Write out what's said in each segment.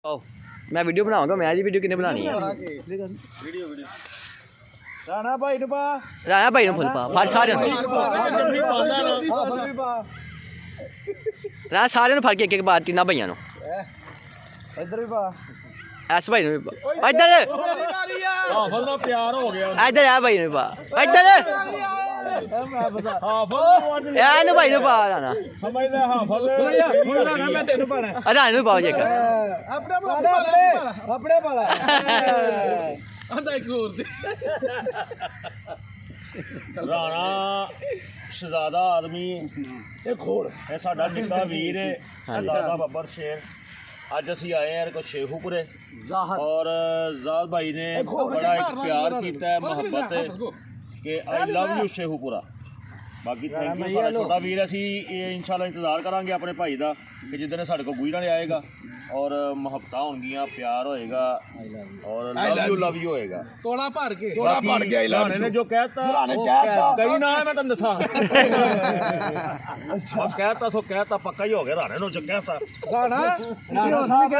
मैं वीडियो बनाऊंगा। मैं जी वीडियो किन्ने बनानी है? राणा भाई नु पा, राणा भाई नु फुल पा, फड़ सारे राणा सारे नु फड़ के एक बार तीना भाइयों नु इधर भी पा, एस भाई नु भी पा, इधर हाफल ना प्यार हो गया। इधर आ भाई नु भी पा, इधर हाफल यार नु भाई नु पा राणा समझ ले हाफल मैं तेन पाना राणा नु पाओ जेकर अपने पाला आंदा एक और दे राणा शहजादा आदमी एक खोड़ ਇਹ ਸਾਡਾ ਨਿੱਕਾ ਵੀਰ ਹੈ ਦਾਦਾ ਬੱਬਰ ਸ਼ੇਰ। ਅੱਜ ਅਸੀਂ ਆਏ ਹਾਂ ਕੋ ਸ਼ੇਖੂਪੁਰੇ ਔਰ ਜ਼ਾਦ ਭਾਈ ਨੇ ਬੜਾ ਇੱਕ ਪਿਆਰ ਕੀਤਾ ਹੈ, ਮੁਹੱਬਤ ਹੈ ਕਿ ਆਈ ਲਵ ਯੂ ਸ਼ੇਖੂਪੁਰਾ। ਬਾਕੀ ਥੈਂਕ ਯੂ ਸਾਡਾ ਛੋਟਾ ਵੀਰ। ਅਸੀਂ ਇਹ ਇਨਸ਼ਾਅੱਲਾ ਇੰਤਜ਼ਾਰ ਕਰਾਂਗੇ ਆਪਣੇ ਭਾਈ ਦਾ ਕਿ ਜਿੱਦਣ ਸਾਡੇ ਕੋਲ ਗੁਜਰਾਂ ਆਏਗਾ और ਮੁਹੱਬਤਾਂ ਹੋਣਗੀਆਂ, ਪਿਆਰ ਹੋਏਗਾ और ਲਵ ਯੂ ਹੋਏਗਾ। ਤੋੜਾ ਭਰ ਕੇ ਰਾਣੇ ਨੇ ਜੋ ਕਹਿਤਾ ਕਈ ਨਾ ਮੈਂ ਤੁਹਾਨੂੰ ਦੱਸਾਂ ਕਹਿਤਾ ਸੋ ਕਹਿਤਾ ਪੱਕਾ ਹੀ ਹੋ ਗਿਆ। ਰਾਣੇ ਨੂੰ ਜੋ ਕਹਿਤਾ ਰਾਣਾ ਸਾਹਿਬ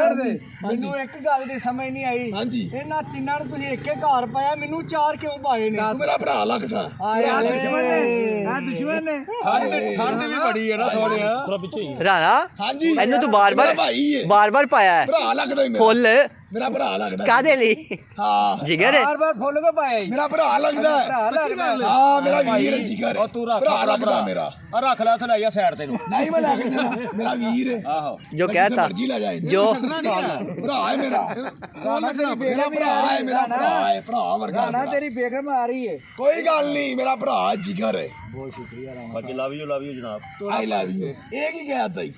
ਮੈਨੂੰ ਇੱਕ ਗੱਲ ਦੀ ਸਮਝ ਨਹੀਂ ਆਈ। ਇਹਨਾਂ ਤਿੰਨਾਂ ਨੂੰ ਤੁਸੀਂ ਇੱਕ ਘਰ ਪਾਇਆ, ਮੈਨੂੰ ਚਾਰ ਕਿਉਂ ਪਾਏ ਨੇ? ਮੇਰਾ ਭਰਾ ਲੱਗਦਾ ਦੁਸ਼ਮਣ ਨੇ ਠੰਡ ਵੀ ਬੜੀ ਹੈ ਨਾ ਸੋਹਣਿਆ। ਥੋੜਾ ਪਿੱਛੇ ਹੀ राणा ਹਾਂਜੀ ਇਹਨੂੰ ਤੂੰ ਬਾਰ-ਬਾਰ ਪਾਇਆ ਹੈ ਭਰਾ ਲੱਗਦਾ ਹੀ ਫੁੱਲ ਮੇਰਾ ਭਰਾ ਲੱਗਦਾ। ਕਾਦੇ ਲਈ? ਹਾਂ ਜਿਗਰ ਬਾਰ ਫੁੱਲ ਕੋ ਪਾਇਆ ਮੇਰਾ ਭਰਾ ਲੱਗਦਾ। ਹਾਂ ਮੇਰਾ ਵੀਰ ਹੈ ਜਿਗਰ। ਉਹ ਤੂੰ ਰੱਖ ਭਰਾ ਲੱਗਦਾ ਮੇਰਾ। ਆ ਰੱਖ ਲੈ ਉੱਥੇ ਲੈ ਜਾ ਸਾਈਡ ਤੇ ਨੂੰ। ਨਹੀਂ ਮੈਂ ਲੈ ਕੇ ਜਾਣਾ, ਮੇਰਾ ਵੀਰ ਹੈ। ਆਹੋ ਜੋ ਕਹਿਤਾ ਮਰਜੀ ਲੈ ਜਾਏ। ਜੋ ਭਰਾ ਹੈ ਮੇਰਾ, ਮੇਰਾ ਭਰਾ ਹੈ, ਮੇਰਾ ਭਰਾ ਹੈ, ਭਰਾ ਵਰਗਾ ਰਾਣਾ ਤੇਰੀ ਬੇਗਮ ਆ ਰਹੀ ਹੈ। ਕੋਈ ਗੱਲ ਨਹੀਂ, ਮੇਰਾ ਭਰਾ ਜਿਗਰ ਹੈ। ਬਾਕੀ ਲਵ ਯੂ ਜਨਾਬ। ਆਈ ਲਵ ਯੂ। ਇਹ ਕੀ ਕਹਿਆ ਤਾਈ?